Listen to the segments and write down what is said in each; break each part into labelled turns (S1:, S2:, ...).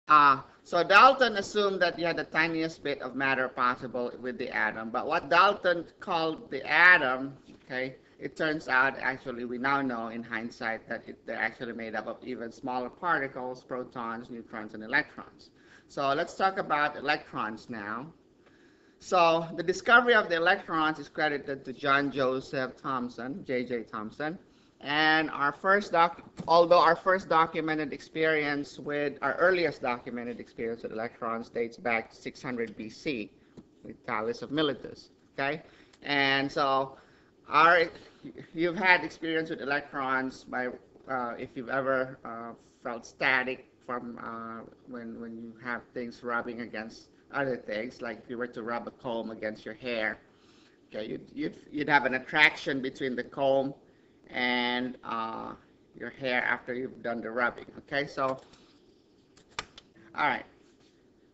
S1: So Dalton assumed that you had the tiniest bit of matter possible with the atom. But what Dalton called the atom, okay, it turns out actually we now know in hindsight that they're actually made up of even smaller particles, protons, neutrons, and electrons. So let's talk about electrons now. So the discovery of the electrons is credited to John Joseph Thomson, J.J. Thomson. And although our first documented experience with, our earliest documented experience with electrons dates back to 600 BC with Thales of Miletus, okay? And so you've had experience with electrons by, if you've ever felt static from when you have things rubbing against other things, like if you were to rub a comb against your hair, okay, you'd have an attraction between the comb and your hair after you've done the rubbing. Okay, so all right.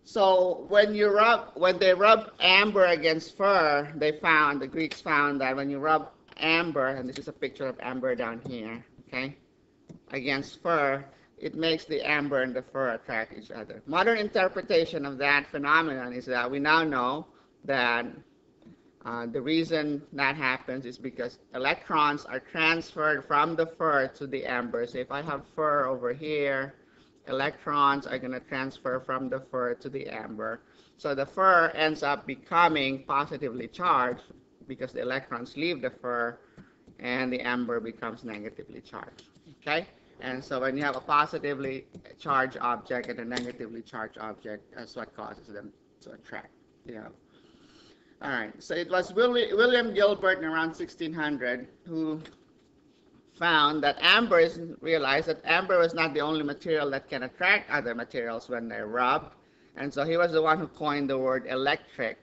S1: So when they rubbed amber against fur, the Greeks found that when you rub amber, and this is a picture of amber down here, okay, against fur, it makes the amber and the fur attract each other. Modern interpretation of that phenomenon is that we now know that the reason that happens is because electrons are transferred from the fur to the amber. So if I have fur over here, electrons are going to transfer from the fur to the amber. So the fur ends up becoming positively charged because the electrons leave the fur, and the amber becomes negatively charged. Okay? And so when you have a positively charged object and a negatively charged object, that's what causes them to attract. Yeah. All right, so it was William Gilbert in around 1600 who realized that amber was not the only material that can attract other materials when they're rubbed. And so he was the one who coined the word electric,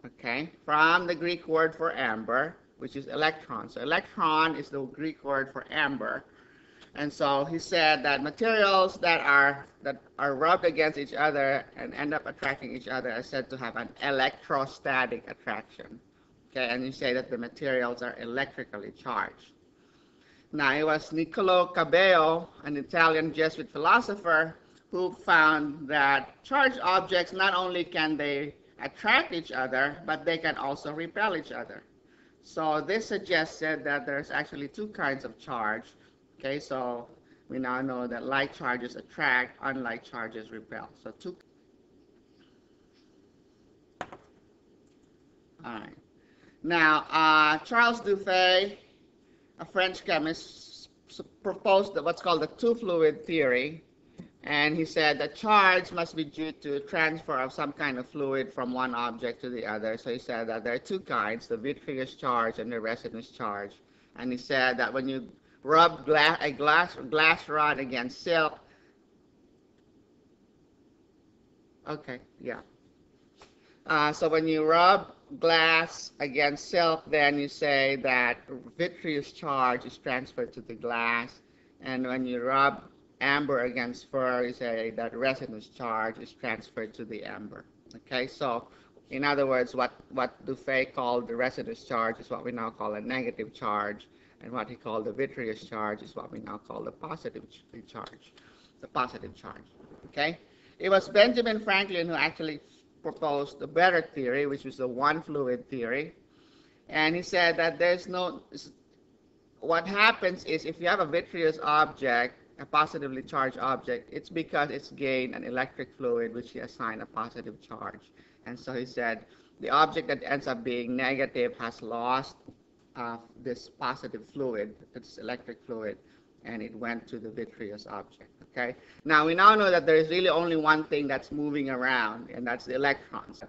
S1: okay, from the Greek word for amber, which is electron. So electron is the Greek word for amber. And so he said that materials that are rubbed against each other and end up attracting each other are said to have an electrostatic attraction. Okay, and you say that the materials are electrically charged. Now it was Niccolo Cabeo, an Italian Jesuit philosopher, who found that charged objects not only can they attract each other, but they can also repel each other. So this suggested that there's actually two kinds of charge. Okay, so we now know that like charges attract, unlike charges repel. So two. All right. Now, Charles Dufay, a French chemist, proposed what's called the two-fluid theory, and he said that charge must be due to transfer of some kind of fluid from one object to the other. So he said that there are two kinds, the vitreous charge and the resinous charge. And he said that when you rub a glass rod against silk. Okay, yeah. So when you rub glass against silk, then you say that vitreous charge is transferred to the glass. And when you rub amber against fur, you say that resinous charge is transferred to the amber. Okay, so in other words, what Dufay called the resinous charge is what we now call a negative charge. And what he called the vitreous charge is what we now call the positive charge. The positive charge. Okay? It was Benjamin Franklin who actually proposed the better theory, which was the one-fluid theory. And he said that what happens is if you have a vitreous object, a positively charged object, it's because it's gained an electric fluid which he assigned a positive charge. And so he said the object that ends up being negative has lost this positive fluid, this electric fluid, and it went to the vitreous object. Okay. Now we now know that there is really only one thing that's moving around, and that's the electrons.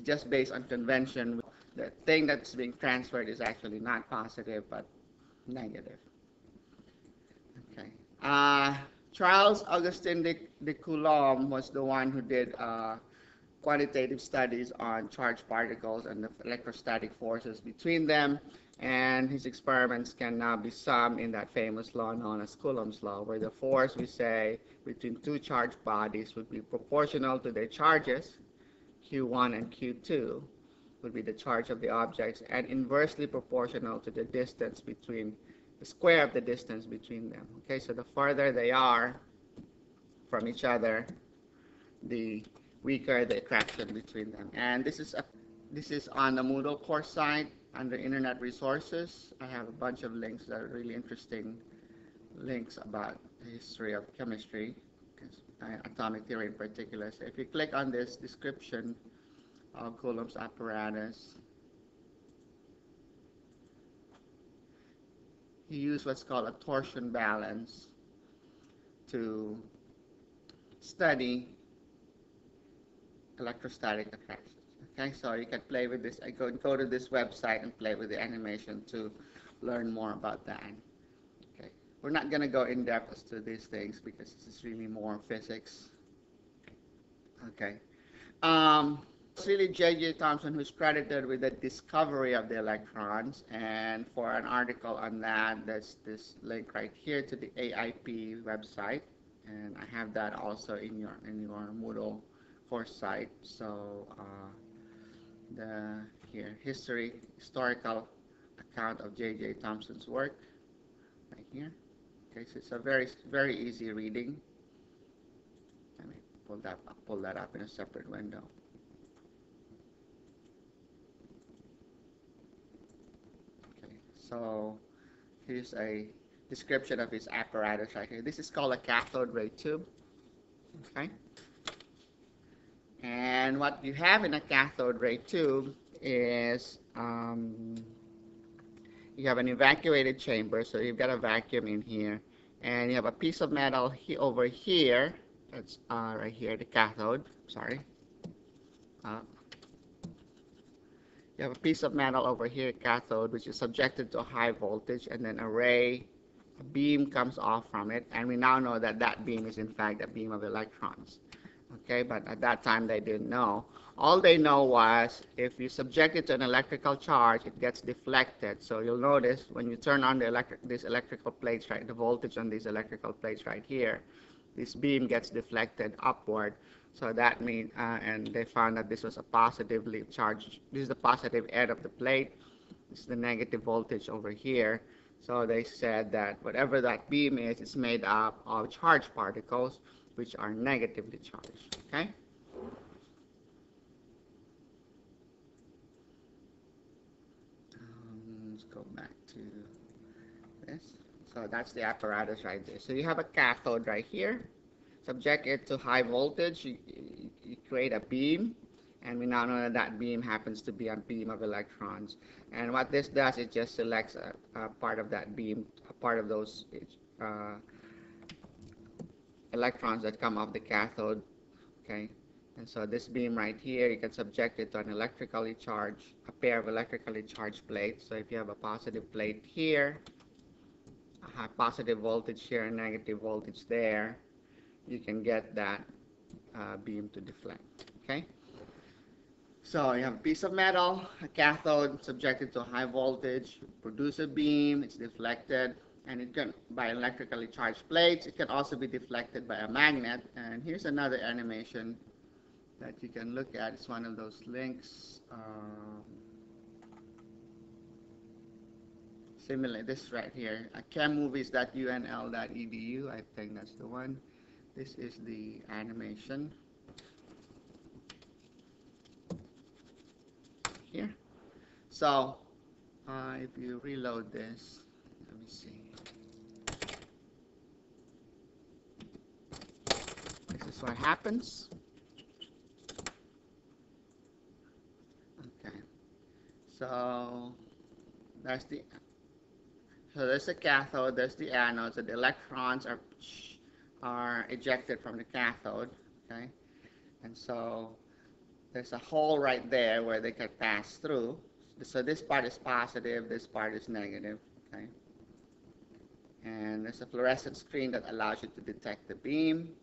S1: Just based on convention, the thing that's being transferred is actually not positive but negative. Okay. Charles Augustin de Coulomb was the one who did quantitative studies on charged particles and the electrostatic forces between them, and his experiments can now be summed in that famous law known as Coulombs law, where the force, we say, between two charged bodies would be proportional to their charges, Q1 and Q2 would be the charge of the objects, and inversely proportional to the distance between, the square of the distance between them. Okay, so the farther they are from each other, the weaker the attraction between them. And this is on the Moodle course site under Internet Resources. I have a bunch of links that are really interesting links about the history of chemistry, atomic theory in particular. So if you click on this description of Coulombs apparatus, he used what's called a torsion balance to study electrostatic attractions. Okay, so you can play with this. I go to this website and play with the animation to learn more about that. Okay, we're not going to go in depth as to these things because this is really more physics. Okay, it's really J.J. Thomson who's credited with the discovery of the electrons, and for an article on that, there's this link right here to the AIP website, and I have that also in your Moodle course site. So the historical account of J.J. Thomson's work right here. Okay, so it's a very easy reading. Let me pull that up in a separate window. Okay, so here's a description of his apparatus right here. This is called a cathode ray tube. Okay. And what you have in a cathode ray tube is you have an evacuated chamber, so you've got a vacuum in here, and you have a piece of metal over here. That's right here, the cathode. Sorry. You have a piece of metal over here, cathode, which is subjected to a high voltage, and then a beam comes off from it, and we now know that that beam is in fact a beam of electrons. Okay, but at that time they didn't know. All they know was if you subject it to an electrical charge, it gets deflected. So you'll notice when you turn on these electrical plates, right, the voltage on these electrical plates right here, this beam gets deflected upward. So that means, and they found that this was a positively charged. This is the positive end of the plate. This is the negative voltage over here. So they said that whatever that beam is, it's made up of charged particles, which are negatively charged. Okay. Let's go back to this. So that's the apparatus right there. So you have a cathode right here. Subject it to high voltage. You create a beam, and we now know that that beam happens to be a beam of electrons. And what this does, it just selects a part of that beam, a part of those electrons that come off the cathode. Okay, and so this beam right here, you can subject it to an electrically charged, a pair of electrically charged plates. So if you have a positive plate here, a positive voltage here, and negative voltage there, you can get that beam to deflect. Okay, so you have a piece of metal, a cathode subjected to a high voltage, produce a beam, it's deflected, and it can, by electrically charged plates, it can also be deflected by a magnet. And here's another animation that you can look at. It's one of those links. Similar, this right here, chemmovies.unl.edu, I think that's the one. This is the animation here. So if you reload this, let me see. This is what happens. Okay. So there's the cathode, there's the anode, so the electrons are ejected from the cathode, okay? And so there's a hole right there where they can pass through. So this part is positive, this part is negative, okay? And there's a fluorescent screen that allows you to detect the beam.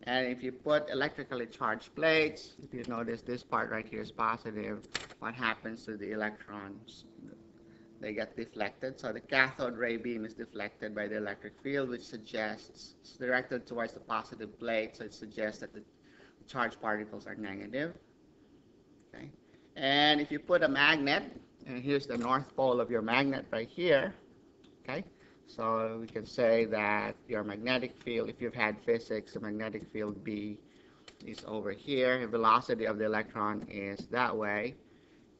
S1: And if you put electrically charged plates, if you notice this part right here is positive, what happens to the electrons? They get deflected. So the cathode ray beam is deflected by the electric field, which suggests it's directed towards the positive plate, so it suggests that the charged particles are negative. Okay. And if you put a magnet, and here's the north pole of your magnet right here, okay? So we can say that your magnetic field, if you've had physics, the magnetic field B is over here. The velocity of the electron is that way.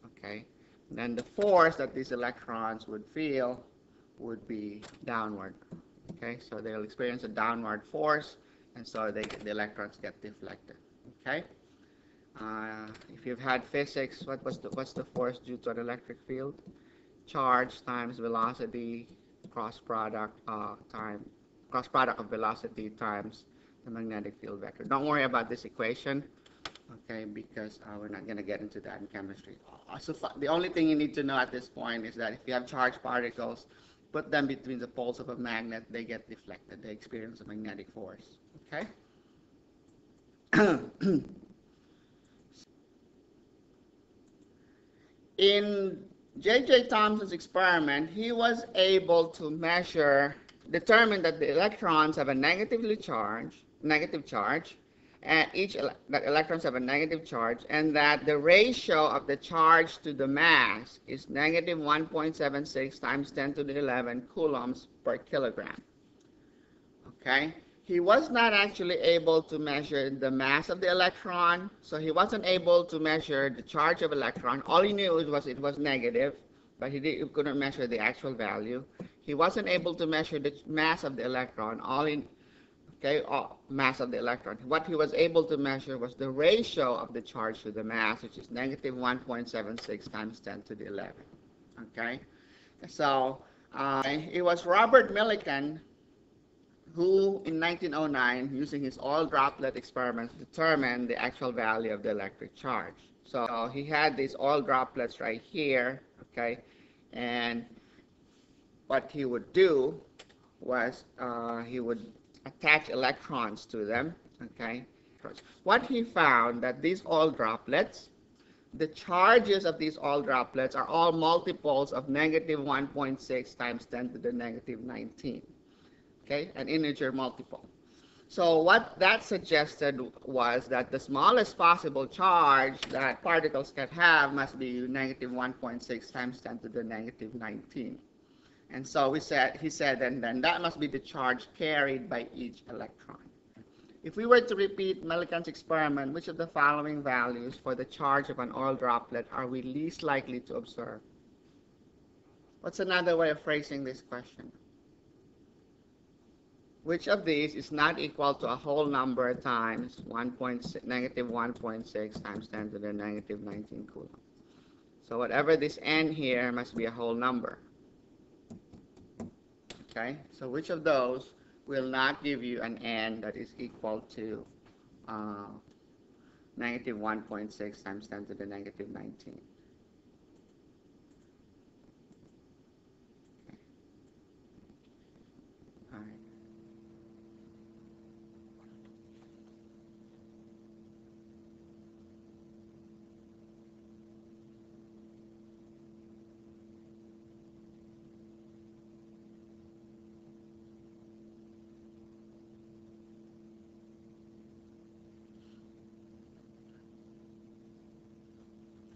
S1: Okay. And then the force that these electrons would feel would be downward. Okay. So they'll experience a downward force, and so the electrons get deflected. Okay. If you've had physics, what's the force due to an electric field? Charge times velocity cross product of velocity times the magnetic field vector. Don't worry about this equation, okay, because we're not going to get into that in chemistry. So the only thing you need to know at this point is that if you have charged particles, put them between the poles of a magnet, they get deflected. They experience a magnetic force. Okay. In J.J. Thomson's experiment, he was able to determine that the electrons have a negative charge, and that electrons have a negative charge, and that the ratio of the charge to the mass is negative 1.76 times 10 to the 11 coulombs per kilogram. Okay? He was not actually able to measure the mass of the electron, so he wasn't able to measure the charge of electron. All he knew was it was negative, but he couldn't measure the actual value. He wasn't able to measure the mass of the electron. Mass of the electron. What he was able to measure was the ratio of the charge to the mass, which is negative 1.76 times 10 to the 11. Okay, so it was Robert Millikan who, in 1909, using his oil droplet experiments, determined the actual value of the electric charge. So he had these oil droplets right here, okay, and what he would do was he would attach electrons to them, okay. What he found that these oil droplets, the charges of these oil droplets are all multiples of negative 1.6 times 10 to the negative 19. Okay, an integer multiple. So what that suggested was that the smallest possible charge that particles can have must be negative 1.6 times 10 to the negative 19. And so he said, and then that must be the charge carried by each electron. If we were to repeat Millikan's experiment, which of the following values for the charge of an oil droplet are we least likely to observe? What's another way of phrasing this question? Which of these is not equal to a whole number times negative 1.6 times 10 to the negative 19 coulomb? So whatever this n here must be a whole number. Okay, so which of those will not give you an n that is equal to negative 1.6 times 10 to the negative 19? Okay. All right.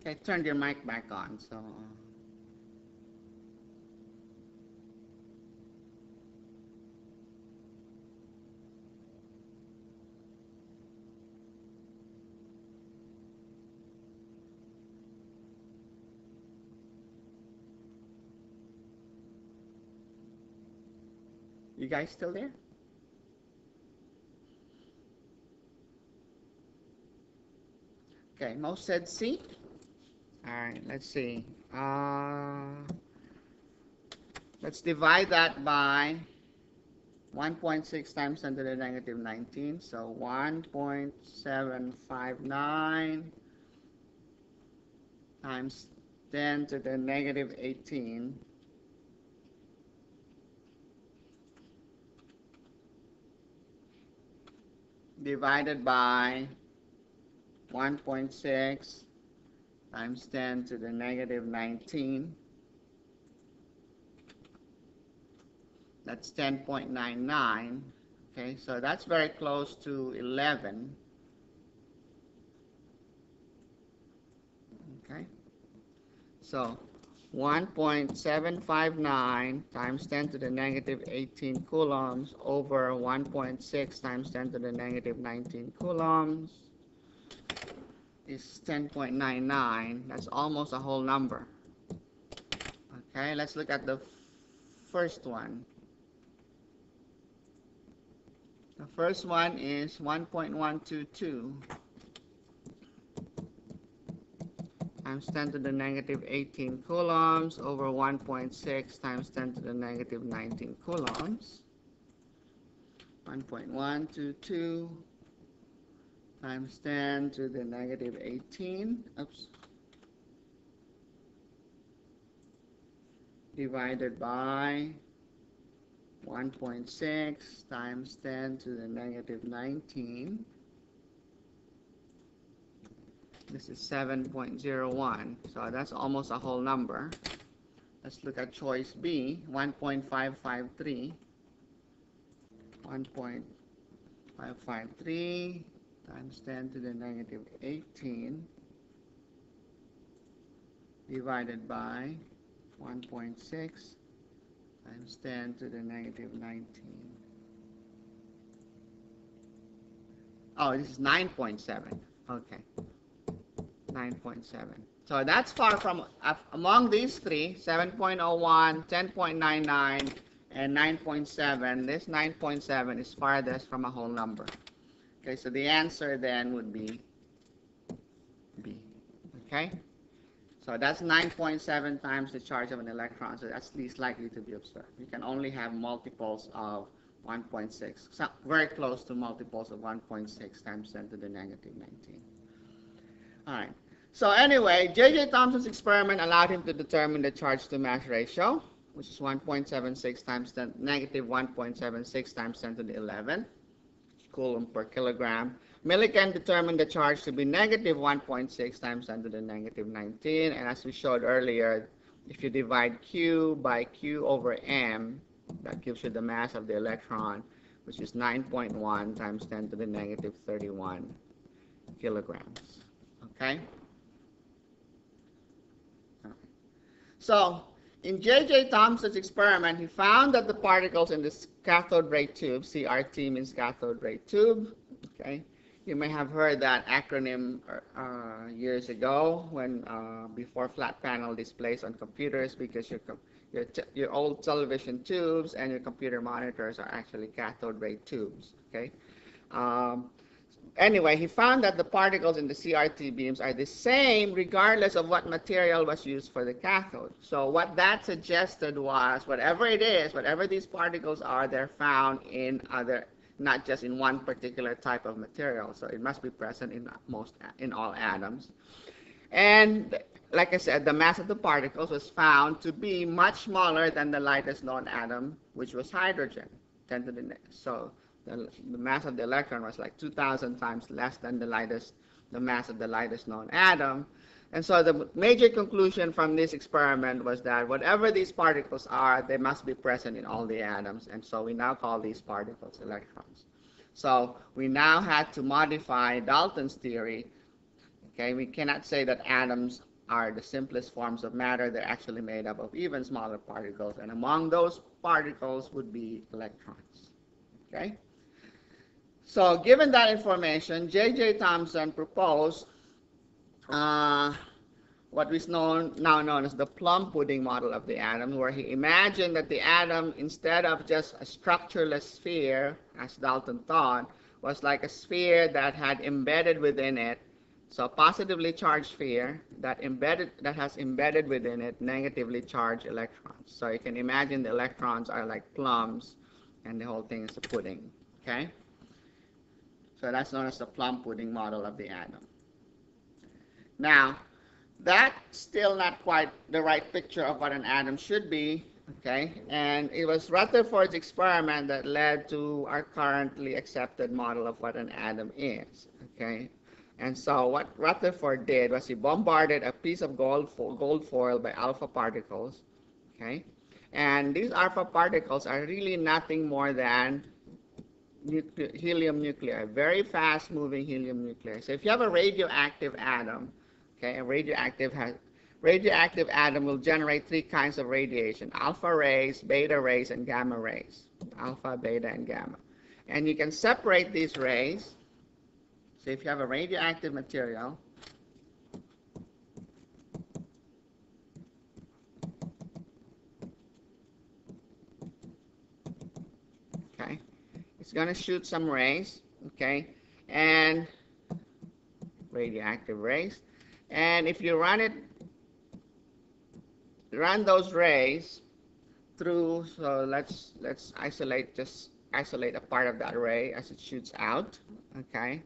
S1: Okay, turn your mic back on. So, you guys still there? Okay, most said C. All right, let's see. Let's divide that by 1.6 times 10 to the negative 19. So 1.759 times 10 to the negative 18 divided by 1.6 times 10 to the negative 19. That's 10.99. Okay, so that's very close to 11. Okay, so 1.759 times 10 to the negative 18 coulombs over 1.6 times 10 to the negative 19 coulombs is 10.99. That's almost a whole number. Okay, let's look at the first one. The first one is 1.122 times 10 to the negative 18 coulombs over 1.6 times 10 to the negative 19 coulombs. 1.122 times 10 to the negative 18, divided by 1.6 times 10 to the negative 19. This is 7.01, so that's almost a whole number. Let's look at choice B, 1.553. 1.553 times 10 to the negative 18 divided by 1.6 times 10 to the negative 19. Oh, this is 9.7. Okay. 9.7. So that's far from, among these three, 7.01, 10.99, and 9.7. This 9.7 is farthest from a whole number. Okay, so the answer then would be B. Okay? So that's 9.7 times the charge of an electron, so that's least likely to be observed. You can only have multiples of 1.6, so very close to multiples of 1.6 times 10 to the negative 19. All right. So anyway, J.J. Thomson's experiment allowed him to determine the charge-to-mass ratio, which is 1.76 times 10, negative 1.76 times 10 to the 11 coulomb per kilogram. Millikan determined the charge to be negative 1.6 times 10 to the negative 19, and as we showed earlier, if you divide Q by Q over M, that gives you the mass of the electron, which is 9.1 times 10 to the negative 31 kilograms. Okay? So, in J.J. Thomson's experiment, he found that the particles in this cathode ray tube, CRT means cathode ray tube, okay? You may have heard that acronym years ago when before flat panel displays on computers, because your old television tubes and your computer monitors are actually cathode ray tubes, okay? Anyway, he found that the particles in the CRT beams are the same regardless of what material was used for the cathode. So what that suggested was whatever it is, whatever these particles are, they're found in other, not just in one particular type of material. So it must be present in all atoms. And like I said, the mass of the particles was found to be much smaller than the lightest known atom, which was hydrogen. So the mass of the electron was like 2,000 times less than the mass of the lightest known atom. And so the major conclusion from this experiment was that whatever these particles are, they must be present in all the atoms. And so we now call these particles electrons. So we now had to modify Dalton's theory. Okay, we cannot say that atoms are the simplest forms of matter. They're actually made up of even smaller particles. And among those particles would be electrons. Okay? So given that information, J.J. Thomson proposed what is now known as the Plum pudding model of the atom, where he imagined that the atom, instead of just a structureless sphere, as Dalton thought, was like a sphere that had embedded within it, so a positively charged sphere that has embedded within it negatively charged electrons. So you can imagine the electrons are like plums, and the whole thing is a pudding. Okay? So that's known as the Plum pudding model of the atom. Now, that's still not quite the right picture of what an atom should be, okay? And it was Rutherford's experiment that led to our currently accepted model of what an atom is, okay? And so what Rutherford did was he bombarded a piece of gold foil by alpha particles, okay? And these alpha particles are really nothing more than helium nuclei, very fast moving helium nuclei. So if you have a radioactive atom, okay, a radioactive radioactive atom will generate three kinds of radiation: alpha rays, beta rays, and gamma rays. Alpha, beta, and gamma. And you can separate these rays. So if you have a radioactive material, okay, it's going to shoot some rays, okay, and radioactive rays. And if you run those rays through, so let's isolate a part of that ray as it shoots out, okay.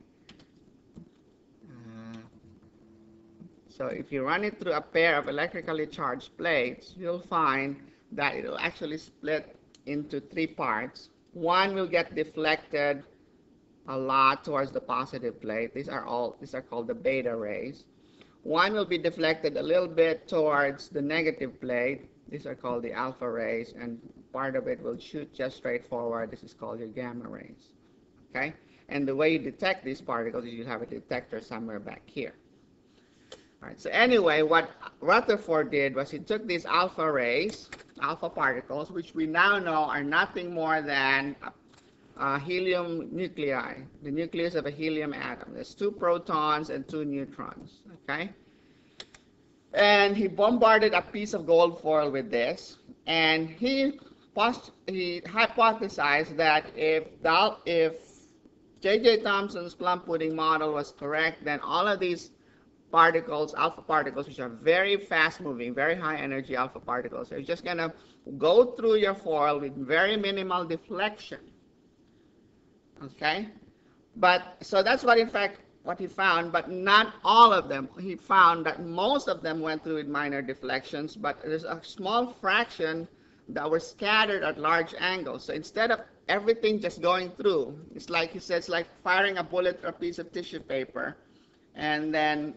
S1: So if you run it through a pair of electrically charged plates, you'll find that it will actually split into three parts. One will get deflected a lot towards the positive plate. These are called the beta rays. One will be deflected a little bit towards the negative plate. These are called the alpha rays, and part of it will shoot just straight forward. This is called your gamma rays. Okay? And the way you detect these particles is you have a detector somewhere back here. All right, so anyway, what Rutherford did was he took these alpha rays, alpha particles, which we now know are nothing more than helium nuclei, the nucleus of a helium atom. There's 2 protons and 2 neutrons, okay? And he bombarded a piece of gold foil with this, and he hypothesized that if J.J. Thomson's plum pudding model was correct, then all of these particles, alpha particles, which are very fast moving, very high energy alpha particles, are just going to go through your foil with very minimal deflection. Okay? But, so that's what he found, but not all of them. He found that most of them went through with minor deflections, but there's a small fraction that were scattered at large angles. So instead of everything just going through, it's like, he says, like firing a bullet or a piece of tissue paper. And then,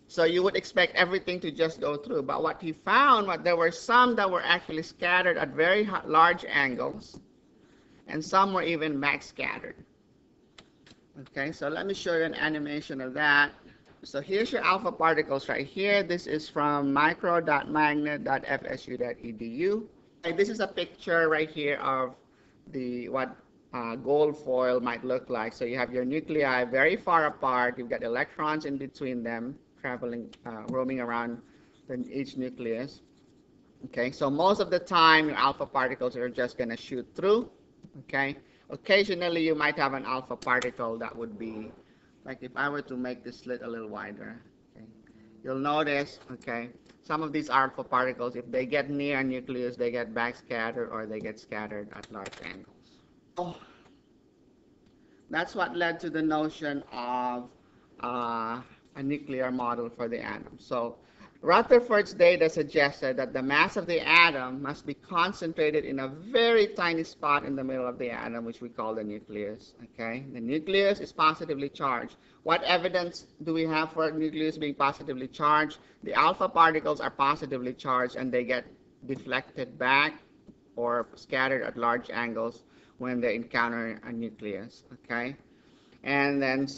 S1: so you would expect everything to just go through. But what he found was there were some that were actually scattered at very large angles, and some were even backscattered. Okay, so let me show you an animation of that. So here's your alpha particles right here. This is from micro.magnet.fsu.edu. Okay, this is a picture right here of what gold foil might look like. So you have your nuclei very far apart. You've got electrons in between them, traveling, roaming around each nucleus. Okay, so most of the time your alpha particles are just going to shoot through. Okay, occasionally you might have an alpha particle that would be, like if I were to make this slit a little wider, okay, you'll notice, okay, some of these alpha particles, if they get near a nucleus, they get backscattered or they get scattered at large angles. Oh, that's what led to the notion of a nuclear model for the atom. So Rutherford's data suggested that the mass of the atom must be concentrated in a very tiny spot in the middle of the atom, which we call the nucleus. Okay, the nucleus is positively charged. What evidence do we have for a nucleus being positively charged? The alpha particles are positively charged, and they get deflected back or scattered at large angles when they encounter a nucleus. Okay, and then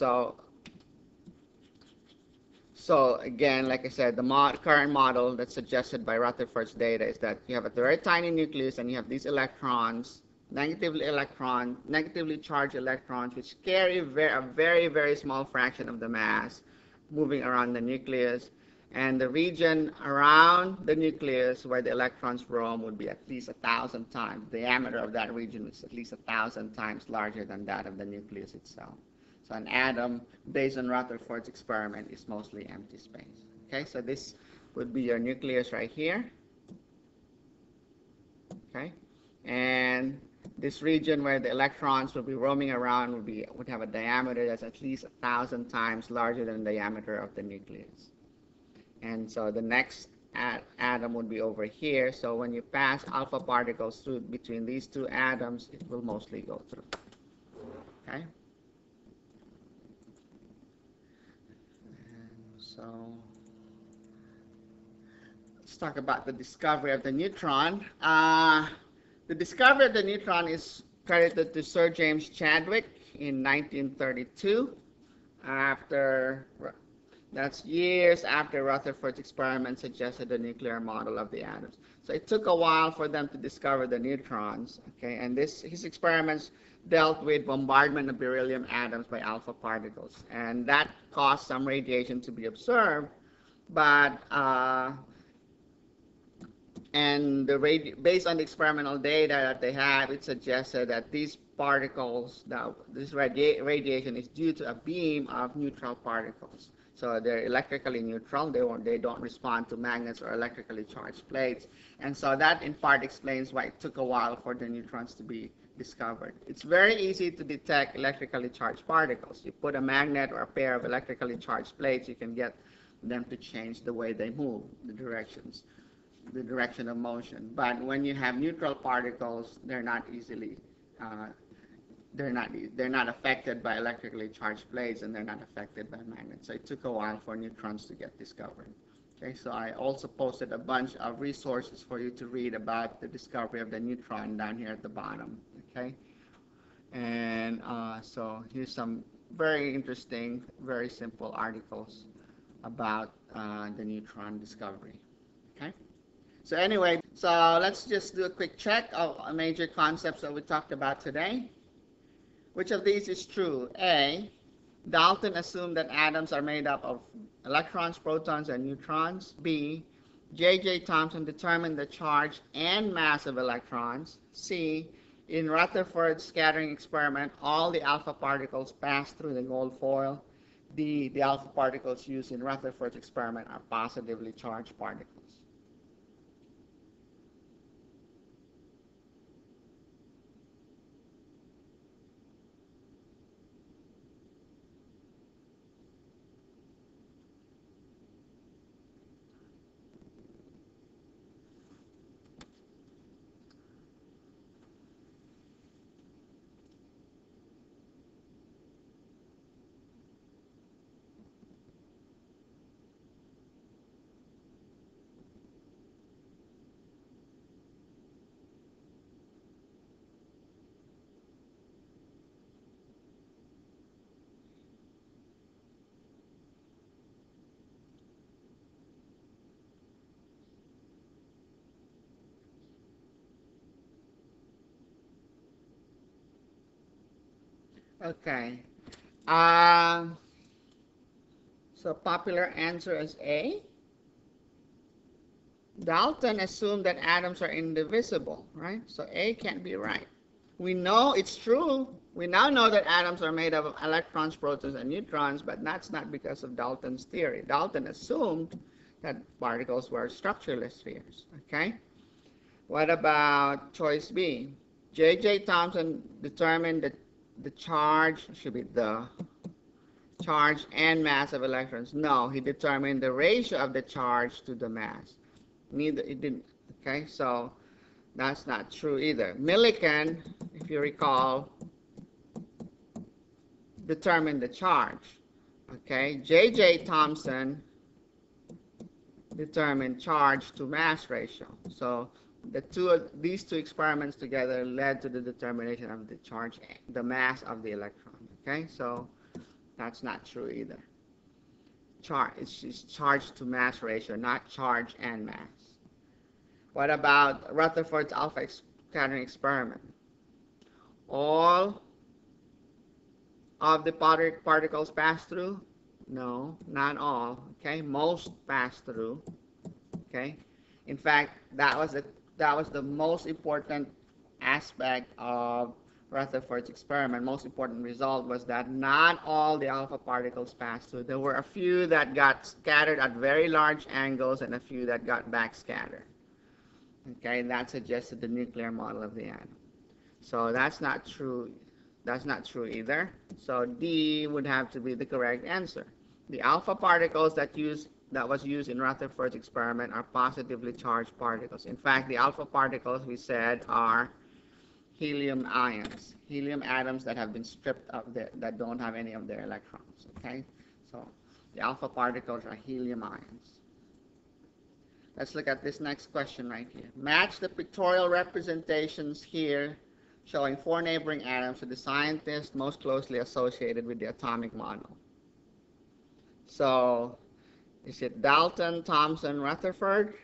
S1: so again, like I said, the current model that's suggested by Rutherford's data is that you have a very tiny nucleus and you have these electrons, negatively charged electrons, which carry a very, very small fraction of the mass moving around the nucleus. And the region around the nucleus where the electrons roam would be at least 1,000 times. The diameter of that region is at least 1,000 times larger than that of the nucleus itself. So an atom, based on Rutherford's experiment, is mostly empty space. Okay, so this would be your nucleus right here. Okay, and this region where the electrons will be roaming around would have a diameter that's at least 1,000 times larger than the diameter of the nucleus. And so the next atom would be over here. So when you pass alpha particles through between these two atoms, it will mostly go through. Okay. So let's talk about the discovery of the neutron. The discovery of the neutron is credited to Sir James Chadwick in 1932. That's years after Rutherford's experiment suggested the nuclear model of the atoms. So it took a while for them to discover the neutrons, okay? And his experiments dealt with bombardment of beryllium atoms by alpha particles, and that caused some radiation to be observed, but based on the experimental data that they had, it suggested that these particles, this radiation is due to a beam of neutral particles. So they're electrically neutral. They don't respond to magnets or electrically charged plates. And so that in part explains why it took a while for the neutrons to be discovered. It's very easy to detect electrically charged particles. You put a magnet or a pair of electrically charged plates, you can get them to change the way they move, the direction of motion. But when you have neutral particles, they're not easily they're not affected by electrically charged plates, and they're not affected by magnets. So it took a while for neutrons to get discovered. Okay, so I also posted a bunch of resources for you to read about the discovery of the neutron down here at the bottom. Okay, and so here's some very interesting, very simple articles about the neutron discovery. Okay. So anyway, so let's just do a quick check of major concepts that we talked about today. Which of these is true? A, Dalton assumed that atoms are made up of electrons, protons, and neutrons. B, J.J. Thomson determined the charge and mass of electrons. C, in Rutherford's scattering experiment, all the alpha particles pass through the gold foil. D, the alpha particles used in Rutherford's experiment are positively charged particles. Okay. So popular answer is A. Dalton assumed that atoms are indivisible, right? So A can't be right. We know it's true. We now know that atoms are made of electrons, protons, and neutrons, but that's not because of Dalton's theory. Dalton assumed that particles were structureless spheres, okay? What about choice B? J.J. Thomson determined that the charge should be the charge and mass of electrons. No, he determined the ratio of the charge to the mass. Neither, it didn't. Okay, so that's not true either. Millikan, if you recall, determined the charge. Okay, J.J. Thomson determined charge to mass ratio. So these two experiments together led to the determination of the charge, the mass of the electron. Okay, so that's not true either. It's charge to mass ratio, not charge and mass. What about Rutherford's alpha scattering experiment? All of the particles pass through? No, not all. Okay, most pass through. Okay, in fact, that was the most important aspect of Rutherford's experiment. Most important result was that not all the alpha particles passed through. There were a few that got scattered at very large angles and a few that got backscattered. Okay, that suggested the nuclear model of the atom. So that's not true. That's not true either. So D would have to be the correct answer. The alpha particles that was used in Rutherford's experiment are positively charged particles. In fact, the alpha particles, we said, are helium ions, helium atoms that have been stripped of that don't have any of their electrons. Okay, so the alpha particles are helium ions. Let's look at this next question right here. Match the pictorial representations here showing 4 neighboring atoms to the scientist most closely associated with the atomic model. So is it Dalton, Thomson, Rutherford?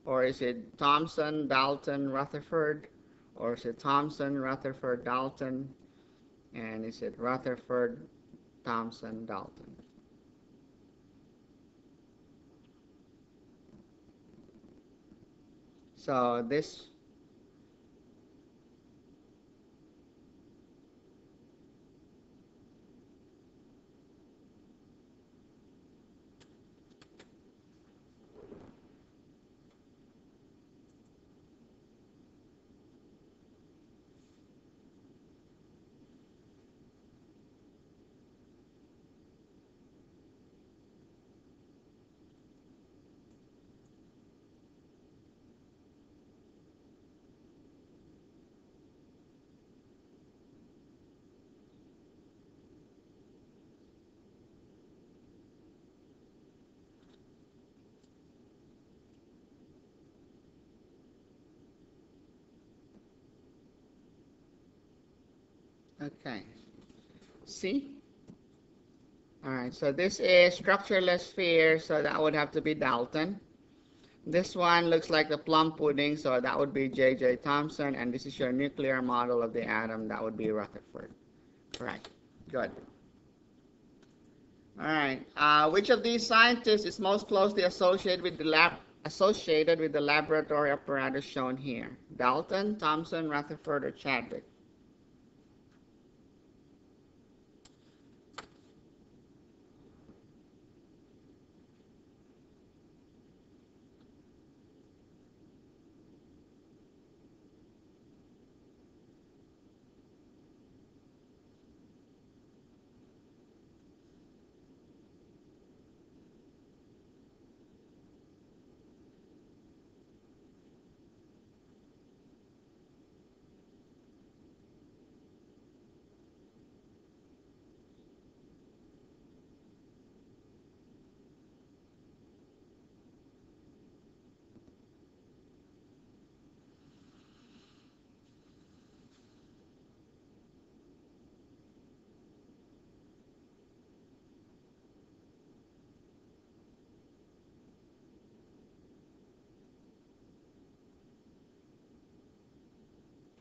S1: Or is it Thomson, Dalton, Rutherford? Or is it Thomson, Rutherford, Dalton? And is it Rutherford, Thomson, Dalton? So this, okay. See? All right, so this is structureless sphere, so that would have to be Dalton. This one looks like the plum pudding, so that would be J.J. Thomson, and this is your nuclear model of the atom, that would be Rutherford. Right, good. All right, which of these scientists is most closely associated with the laboratory apparatus shown here? Dalton, Thomson, Rutherford, or Chadwick?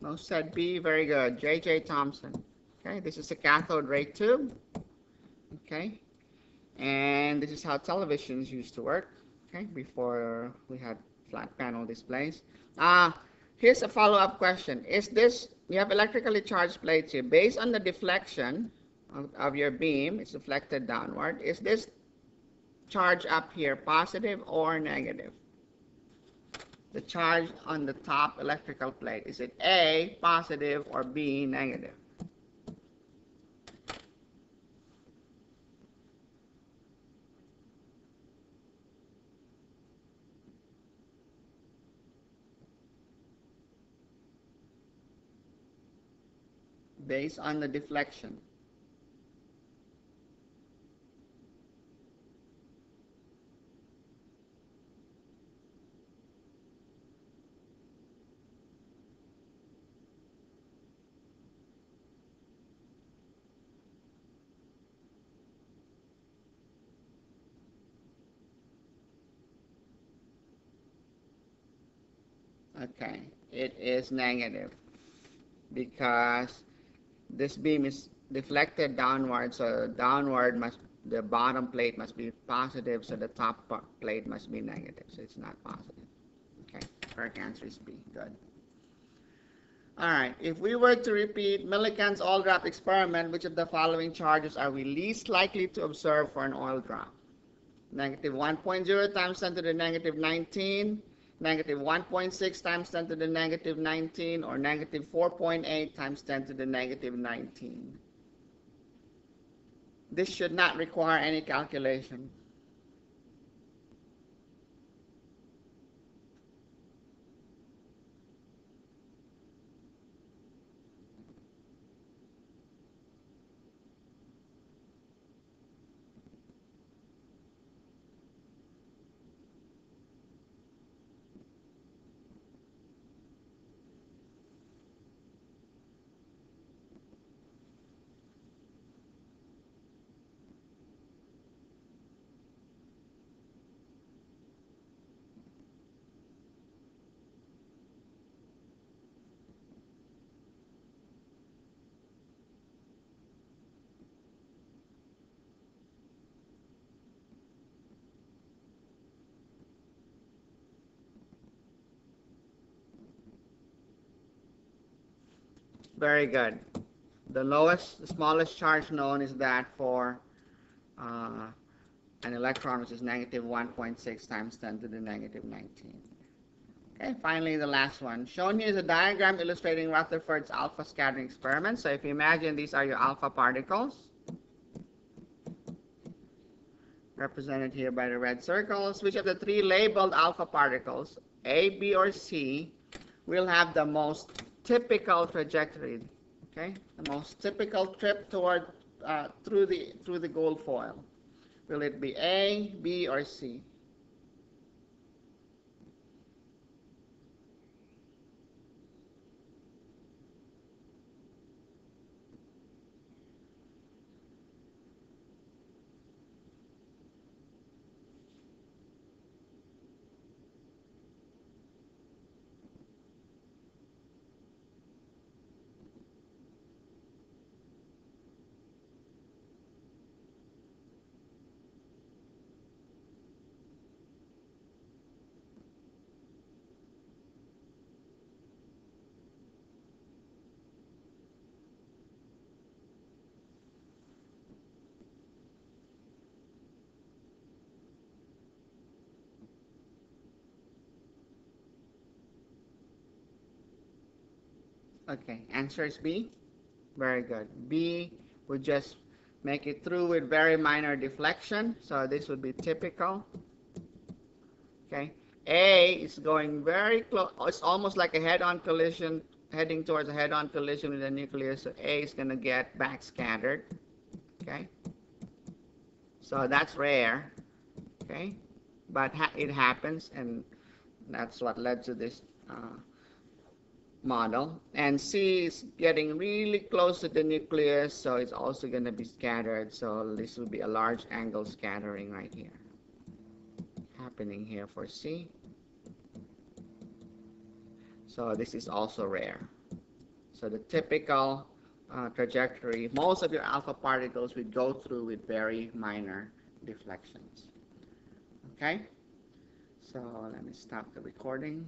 S1: Most said B, very good. J.J. Thomson. Okay, this is a cathode ray tube. Okay, and this is how televisions used to work. Okay, before we had flat panel displays. Here's a follow-up question. Is this, you have electrically charged plates here, based on the deflection of your beam, it's deflected downward. Is this charge up here positive or negative? The charge on the top electrical plate, is it A, positive, or B, negative? Based on the deflection. Okay, it is negative because this beam is deflected downward, so the bottom plate must be positive, so the top plate must be negative, so it's not positive. Okay, correct answer is B. Good. All right, if we were to repeat Millikan's oil drop experiment, which of the following charges are we least likely to observe for an oil drop? Negative 1.0 times 10 to the negative 19, negative 1.6 times 10 to the negative 19, or negative 4.8 times 10 to the negative 19. This should not require any calculation. Very good. The smallest charge known is that for an electron, which is negative 1.6 times 10 to the negative 19. Okay, finally the last one. Shown here is a diagram illustrating Rutherford's alpha scattering experiment. So if you imagine these are your alpha particles, represented here by the red circles, which of the three labeled alpha particles, A, B, or C, will have the most typical trajectory, okay? The most typical trip toward through the gold foil. Will it be A, B, or C? Okay, answer is B. Very good. B would just make it through with very minor deflection, so this would be typical. Okay. A is going very close. It's almost like a head-on collision, heading towards a head-on collision with the nucleus. So A is going to get backscattered. Okay. So that's rare. Okay. But it happens, and that's what led to this model. And C is getting really close to the nucleus, so it's also going to be scattered. So this will be a large angle scattering right here, happening here for C. So this is also rare. So the typical trajectory, most of your alpha particles would go through with very minor deflections. Okay? So let me stop the recording.